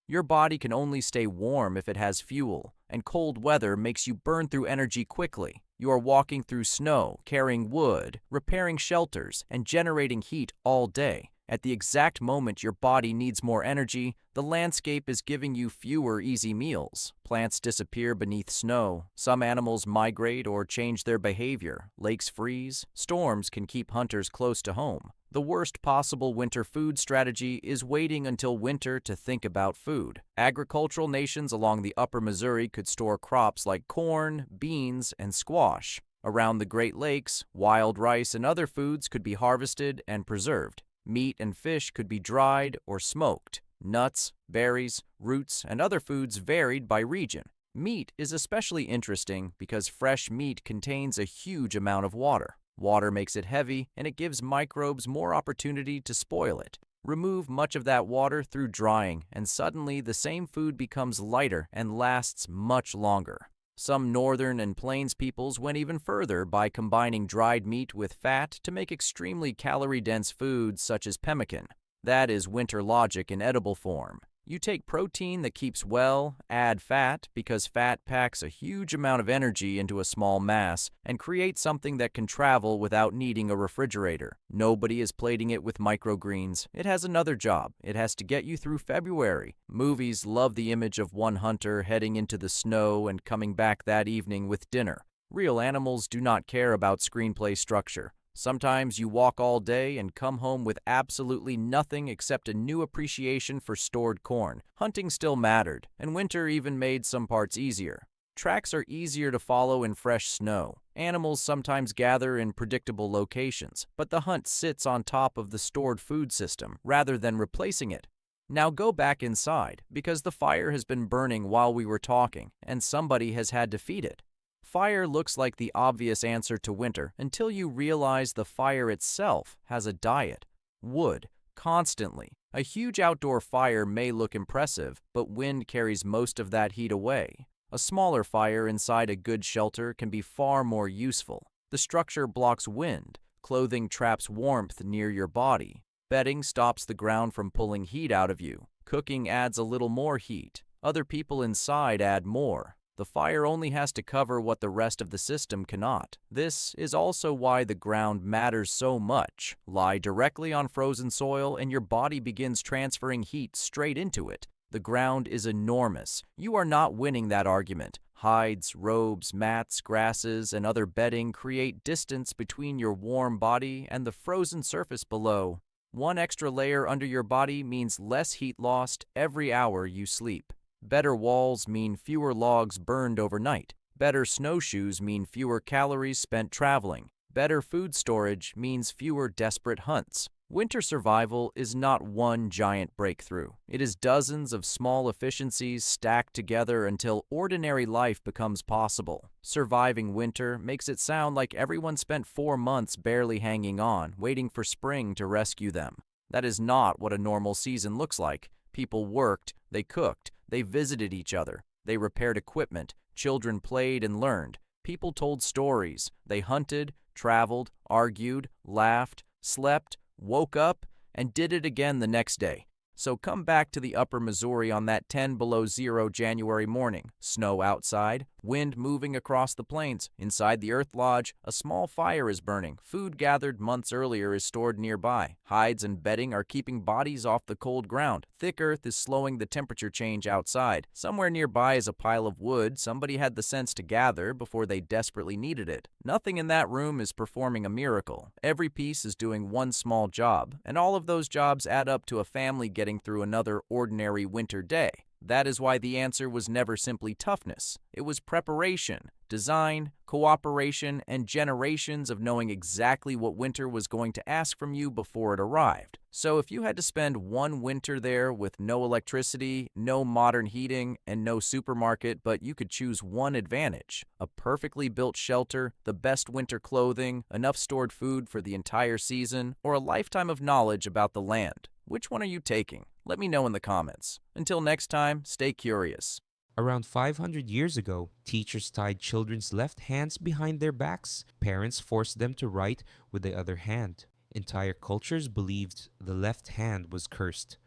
Your body can only stay warm if it has fuel, and cold weather makes you burn through energy quickly. You are walking through snow, carrying wood, repairing shelters, and generating heat all day. At the exact moment your body needs more energy, the landscape is giving you fewer easy meals. Plants disappear beneath snow. Some animals migrate or change their behavior. Lakes freeze. Storms can keep hunters close to home. The worst possible winter food strategy is waiting until winter to think about food. Agricultural nations along the upper Missouri could store crops like corn, beans, and squash. Around the Great Lakes, wild rice and other foods could be harvested and preserved. Meat and fish could be dried or smoked. Nuts, berries, roots, and other foods varied by region. Meat is especially interesting because fresh meat contains a huge amount of water. Water makes it heavy, and it gives microbes more opportunity to spoil it. Remove much of that water through drying, and suddenly the same food becomes lighter and lasts much longer. Some northern and plains peoples went even further by combining dried meat with fat to make extremely calorie-dense foods such as pemmican. That is winter logic in edible form. You take protein that keeps well, add fat because fat packs a huge amount of energy into a small mass, and create something that can travel without needing a refrigerator. Nobody is plating it with microgreens. It has another job. It has to get you through February. Movies love the image of one hunter heading into the snow and coming back that evening with dinner. Real animals do not care about screenplay structure. Sometimes you walk all day and come home with absolutely nothing except a new appreciation for stored corn. Hunting still mattered, and winter even made some parts easier. Tracks are easier to follow in fresh snow. Animals sometimes gather in predictable locations, but the hunt sits on top of the stored food system rather than replacing it. Now go back inside, because the fire has been burning while we were talking, and somebody has had to feed it. Fire looks like the obvious answer to winter until you realize the fire itself has a diet. Wood, constantly. A huge outdoor fire may look impressive, but wind carries most of that heat away. A smaller fire inside a good shelter can be far more useful. The structure blocks wind. Clothing traps warmth near your body. Bedding stops the ground from pulling heat out of you. Cooking adds a little more heat. Other people inside add more. The fire only has to cover what the rest of the system cannot. This is also why the ground matters so much. Lie directly on frozen soil and your body begins transferring heat straight into it. The ground is enormous. You are not winning that argument. Hides, robes, mats, grasses, and other bedding create distance between your warm body and the frozen surface below. One extra layer under your body means less heat lost every hour you sleep. Better walls mean fewer logs burned overnight. Better snowshoes mean fewer calories spent traveling. Better food storage means fewer desperate hunts. Winter survival is not one giant breakthrough. It is dozens of small efficiencies stacked together until ordinary life becomes possible. Surviving winter makes it sound like everyone spent 4 months barely hanging on, waiting for spring to rescue them. That is not what a normal season looks like. People worked, they cooked, they visited each other, they repaired equipment, children played and learned. People told stories, they hunted, traveled, argued, laughed, slept, woke up, and did it again the next day. So come back to the upper Missouri on that 10 below zero January morning. Snow outside, wind moving across the plains. Inside the Earth Lodge, a small fire is burning. Food gathered months earlier is stored nearby. Hides and bedding are keeping bodies off the cold ground. Thick earth is slowing the temperature change outside. Somewhere nearby is a pile of wood somebody had the sense to gather before they desperately needed it. Nothing in that room is performing a miracle. Every piece is doing one small job, and all of those jobs add up to a family getting through another ordinary winter day. That is why the answer was never simply toughness. It was preparation, design, cooperation, and generations of knowing exactly what winter was going to ask from you before it arrived. So if you had to spend one winter there with no electricity, no modern heating, and no supermarket, but you could choose one advantage: a perfectly built shelter, the best winter clothing, enough stored food for the entire season, or a lifetime of knowledge about the land, which one are you taking? Let me know in the comments. Until next time, stay curious. Around 500 years ago, teachers tied children's left hands behind their backs. Parents forced them to write with the other hand. Entire cultures believed the left hand was cursed.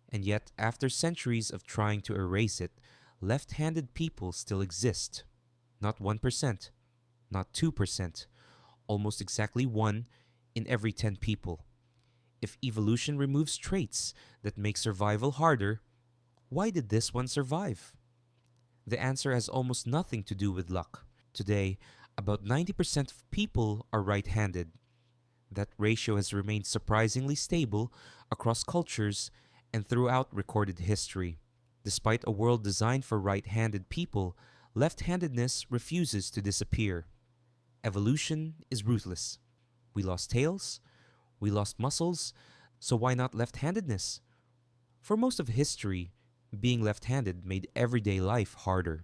And yet, after centuries of trying to erase it, left-handed people still exist. Not 1%, not 2%, almost exactly 1 in every 10 people. If evolution removes traits that make survival harder, why did this one survive? The answer has almost nothing to do with luck. Today, about 90% of people are right-handed. That ratio has remained surprisingly stable across cultures and throughout recorded history. Despite a world designed for right-handed people, left-handedness refuses to disappear. Evolution is ruthless. We lost tails, we lost muscles, so why not left-handedness? For most of history, being left-handed made everyday life harder.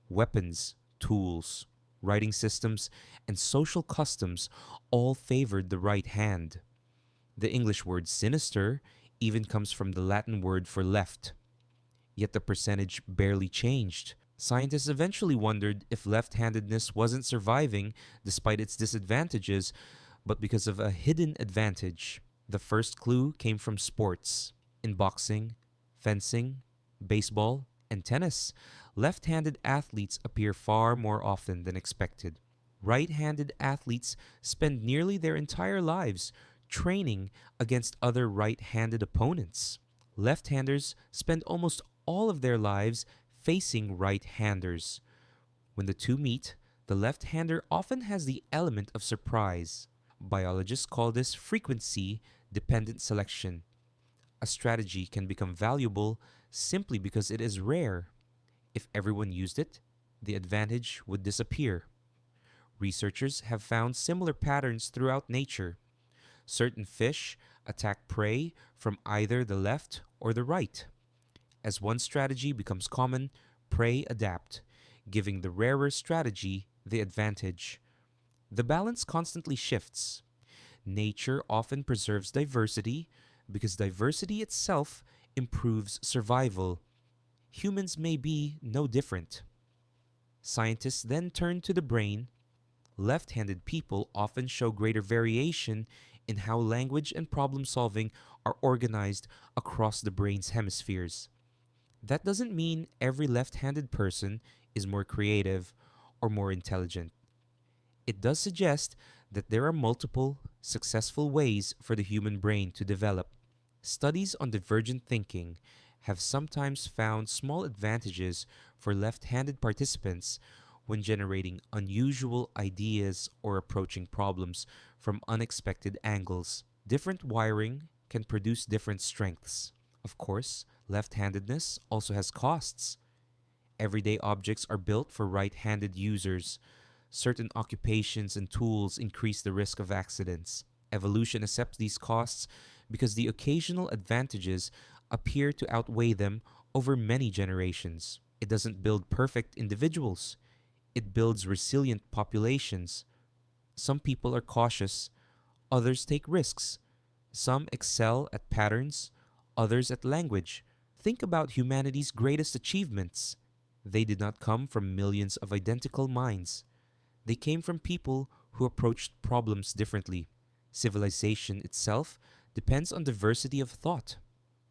Weapons, tools, writing systems, and social customs all favored the right hand. The English word sinister even comes from the Latin word for left. Yet the percentage barely changed. Scientists eventually wondered if left-handedness wasn't surviving despite its disadvantages, but because of a hidden advantage. The first clue came from sports. In boxing, fencing, baseball, and tennis, left-handed athletes appear far more often than expected. Right-handed athletes spend nearly their entire lives training against other right-handed opponents. Left-handers spend almost all of their lives facing right-handers. When the two meet, the left-hander often has the element of surprise. Biologists call this frequency-dependent selection. A strategy can become valuable simply because it is rare. If everyone used it, the advantage would disappear. Researchers have found similar patterns throughout nature. Certain fish attack prey from either the left or the right. As one strategy becomes common, prey adapt, giving the rarer strategy the advantage. The balance constantly shifts. Nature often preserves diversity because diversity itself improves survival. Humans may be no different. Scientists then turn to the brain. Left-handed people often show greater variation in how language and problem solving are organized across the brain's hemispheres. That doesn't mean every left-handed person is more creative or more intelligent. It does suggest that there are multiple, successful ways for the human brain to develop. Studies on divergent thinking have sometimes found small advantages for left-handed participants when generating unusual ideas or approaching problems from unexpected angles. Different wiring can produce different strengths. Of course, left-handedness also has costs. Everyday objects are built for right-handed users. Certain occupations and tools increase the risk of accidents. Evolution accepts these costs because the occasional advantages appear to outweigh them over many generations. It doesn't build perfect individuals, it builds resilient populations. Some people are cautious, others take risks. Some excel at patterns, others at language. Think about humanity's greatest achievements. They did not come from millions of identical minds. They came from people who approached problems differently. Civilization itself depends on diversity of thought.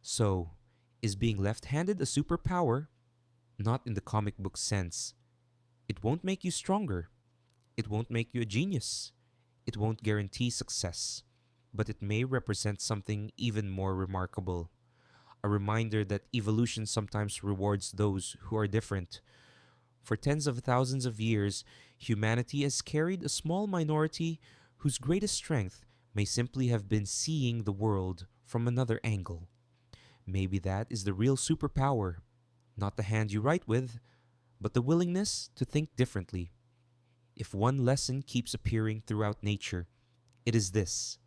So, is being left handed a superpower? Not in the comic book sense. It won't make you stronger. It won't make you a genius. It won't guarantee success. But it may represent something even more remarkable. A reminder that evolution sometimes rewards those who are different. For tens of thousands of years, humanity has carried a small minority whose greatest strength may simply have been seeing the world from another angle. Maybe that is the real superpower, not the hand you write with, but the willingness to think differently. If one lesson keeps appearing throughout nature, it is this: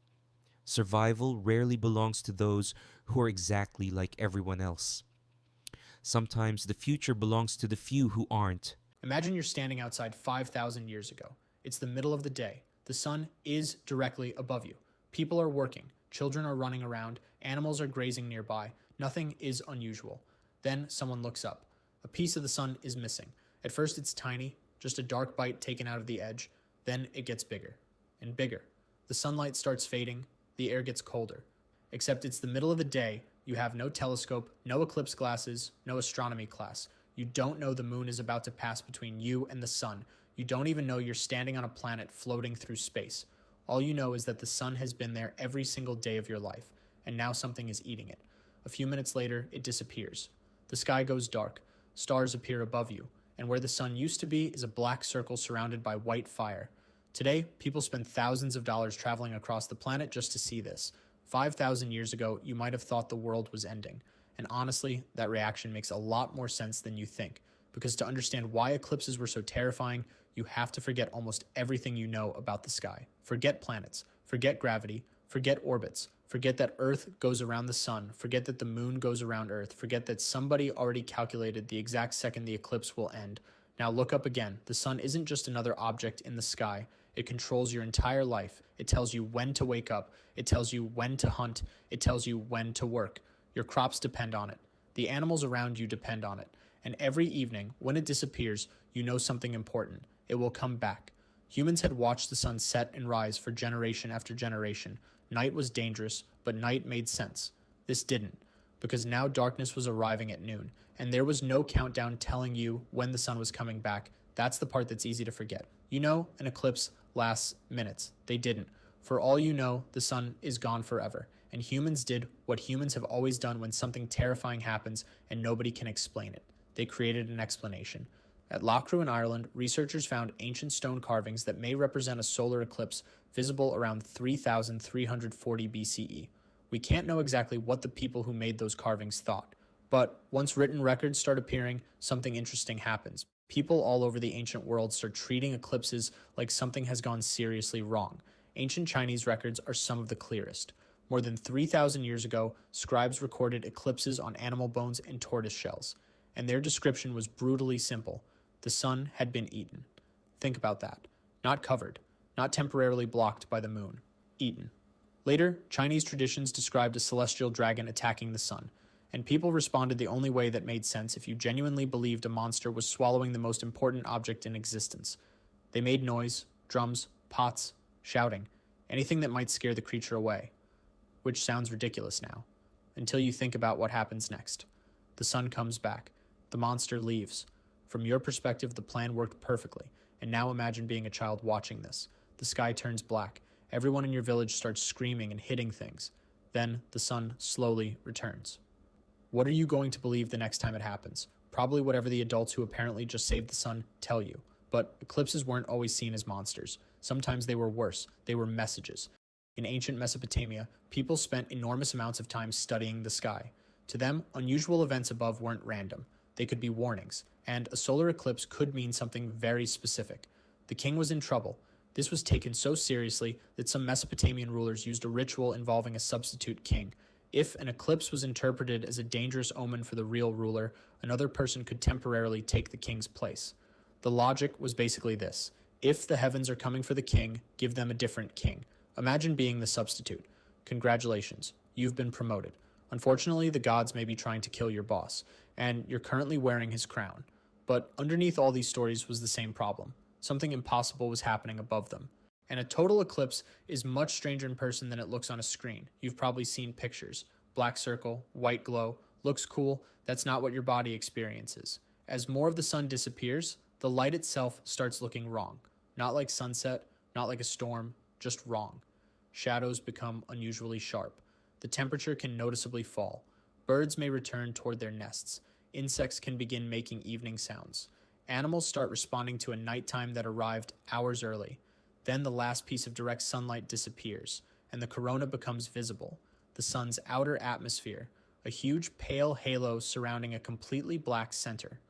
survival rarely belongs to those who are exactly like everyone else. Sometimes the future belongs to the few who aren't. Imagine you're standing outside 5,000 years ago. It's the middle of the day. The sun is directly above you. People are working. Children are running around. Animals are grazing nearby. Nothing is unusual. Then someone looks up. A piece of the sun is missing. At first it's tiny, just a dark bite taken out of the edge. Then it gets bigger and bigger. The sunlight starts fading. The air gets colder. Except it's the middle of the day. You have no telescope, no eclipse glasses, no astronomy class. You don't know the moon is about to pass between you and the sun. You don't even know you're standing on a planet floating through space. All you know is that the sun has been there every single day of your life, and now something is eating it. A few minutes later, it disappears. The sky goes dark. Stars appear above you, and where the sun used to be is a black circle surrounded by white fire. Today, people spend thousands of dollars traveling across the planet just to see this. 5,000 years ago, you might have thought the world was ending. And honestly, that reaction makes a lot more sense than you think. Because to understand why eclipses were so terrifying, you have to forget almost everything you know about the sky. Forget planets, forget gravity, forget orbits, forget that Earth goes around the sun, forget that the moon goes around Earth, forget that somebody already calculated the exact second the eclipse will end. Now look up again. The sun isn't just another object in the sky. It controls your entire life. It tells you when to wake up. It tells you when to hunt. It tells you when to work. Your crops depend on it. The animals around you depend on it. And every evening, when it disappears, you know something important. It will come back. Humans had watched the sun set and rise for generation after generation. Night was dangerous, but night made sense. This didn't, because now darkness was arriving at noon, and there was no countdown telling you when the sun was coming back. That's the part that's easy to forget. You know, an eclipse lasts minutes. They didn't. For all you know, the sun is gone forever. And humans did what humans have always done when something terrifying happens and nobody can explain it. They created an explanation. At Loughrea in Ireland, researchers found ancient stone carvings that may represent a solar eclipse visible around 3,340 BCE. We can't know exactly what the people who made those carvings thought, but once written records start appearing, something interesting happens. People all over the ancient world start treating eclipses like something has gone seriously wrong. Ancient Chinese records are some of the clearest. More than 3,000 years ago, scribes recorded eclipses on animal bones and tortoise shells, and their description was brutally simple. The sun had been eaten. Think about that. Not covered, not temporarily blocked by the moon. Eaten. Later, Chinese traditions described a celestial dragon attacking the sun, and people responded the only way that made sense if you genuinely believed a monster was swallowing the most important object in existence. They made noise, drums, pots, shouting, anything that might scare the creature away. Which sounds ridiculous now, until you think about what happens next. The sun comes back. The monster leaves. From your perspective, the plan worked perfectly, and now imagine being a child watching this. The sky turns black. Everyone in your village starts screaming and hitting things. Then the sun slowly returns. What are you going to believe the next time it happens? Probably whatever the adults who apparently just saved the sun tell you. But eclipses weren't always seen as monsters. Sometimes they were worse. They were messages. In ancient Mesopotamia, people spent enormous amounts of time studying the sky. To them, unusual events above weren't random. They could be warnings, and a solar eclipse could mean something very specific. The king was in trouble. This was taken so seriously that some Mesopotamian rulers used a ritual involving a substitute king. If an eclipse was interpreted as a dangerous omen for the real ruler, another person could temporarily take the king's place. The logic was basically this: if the heavens are coming for the king, give them a different king. Imagine being the substitute. Congratulations, you've been promoted. Unfortunately, the gods may be trying to kill your boss, and you're currently wearing his crown. But underneath all these stories was the same problem. Something impossible was happening above them. And a total eclipse is much stranger in person than it looks on a screen. You've probably seen pictures. Black circle, white glow, looks cool. That's not what your body experiences. As more of the sun disappears, the light itself starts looking wrong. Not like sunset, not like a storm, just wrong. Shadows become unusually sharp. The temperature can noticeably fall. Birds may return toward their nests. Insects can begin making evening sounds. Animals start responding to a nighttime that arrived hours early. Then the last piece of direct sunlight disappears, and the corona becomes visible, the sun's outer atmosphere, a huge pale halo surrounding a completely black center.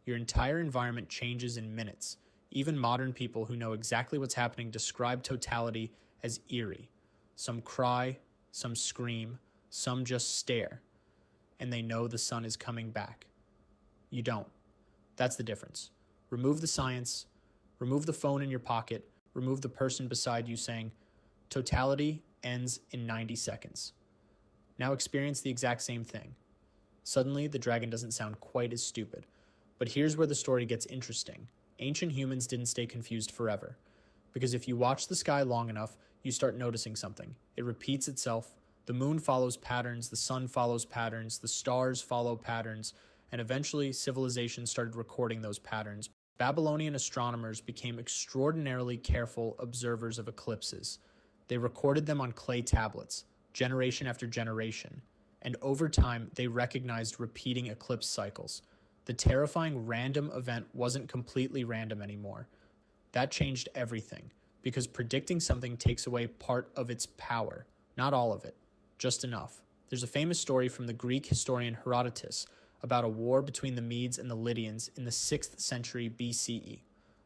Your entire environment changes in minutes. Even modern people who know exactly what's happening describe totality as eerie. Some cry, some scream, some just stare, and they know the sun is coming back. You don't. That's the difference. Remove the science, remove the phone in your pocket, remove the person beside you saying, totality ends in 90 seconds. Now experience the exact same thing. Suddenly, the dragon doesn't sound quite as stupid. But here's where the story gets interesting. Ancient humans didn't stay confused forever. Because if you watch the sky long enough, you start noticing something. It repeats itself. The moon follows patterns, the sun follows patterns, the stars follow patterns, and eventually civilization started recording those patterns. Babylonian astronomers became extraordinarily careful observers of eclipses. They recorded them on clay tablets, generation after generation, and over time they recognized repeating eclipse cycles. The terrifying random event wasn't completely random anymore. That changed everything, because predicting something takes away part of its power. Not all of it, just enough. There's a famous story from the Greek historian Herodotus about a war between the Medes and the Lydians in the 6th century BCE.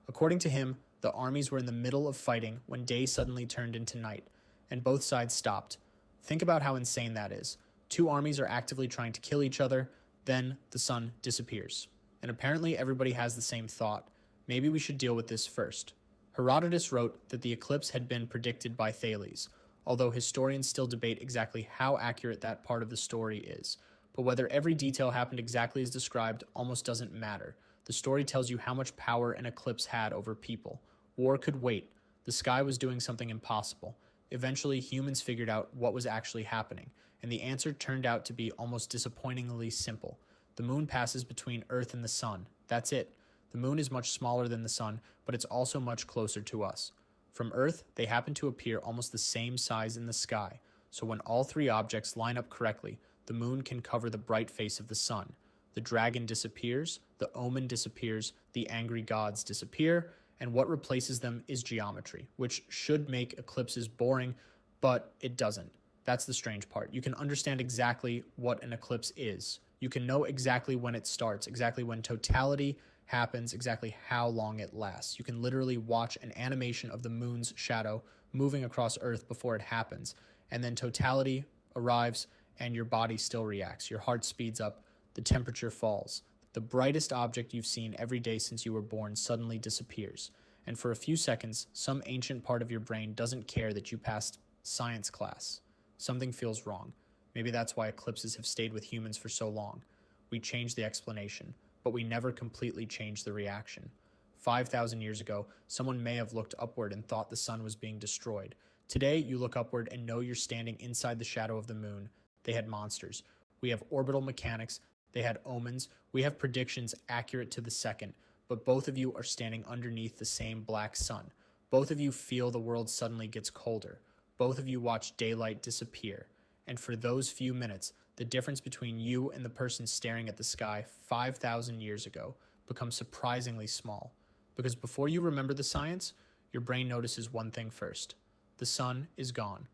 According to him, the armies were in the middle of fighting when day suddenly turned into night, and both sides stopped. Think about how insane that is. Two armies are actively trying to kill each other, then the sun disappears. And apparently everybody has the same thought. Maybe we should deal with this first. Herodotus wrote that the eclipse had been predicted by Thales, although historians still debate exactly how accurate that part of the story is. But whether every detail happened exactly as described almost doesn't matter. The story tells you how much power an eclipse had over people. War could wait. The sky was doing something impossible. Eventually, humans figured out what was actually happening, and the answer turned out to be almost disappointingly simple. The moon passes between Earth and the sun. That's it. The moon is much smaller than the sun, but it's also much closer to us. From Earth, they happen to appear almost the same size in the sky, so when all three objects line up correctly, the moon can cover the bright face of the sun. The dragon disappears, the omen disappears, the angry gods disappear, and what replaces them is geometry, which should make eclipses boring, but it doesn't. That's the strange part. You can understand exactly what an eclipse is. You can know exactly when it starts, exactly when totality happens, exactly how long it lasts. You can literally watch an animation of the moon's shadow moving across Earth before it happens, and then totality arrives and your body still reacts. Your heart speeds up, the temperature falls. The brightest object you've seen every day since you were born suddenly disappears. And for a few seconds, some ancient part of your brain doesn't care that you passed science class. Something feels wrong. Maybe that's why eclipses have stayed with humans for so long. We changed the explanation, but we never completely changed the reaction. 5,000 years ago, someone may have looked upward and thought the sun was being destroyed. Today, you look upward and know you're standing inside the shadow of the moon. They had monsters. We have orbital mechanics. They had omens. We have predictions accurate to the second, but both of you are standing underneath the same black sun. Both of you feel the world suddenly gets colder. Both of you watch daylight disappear. And for those few minutes, the difference between you and the person staring at the sky 5,000 years ago becomes surprisingly small. Because before you remember the science, your brain notices one thing first: the sun is gone.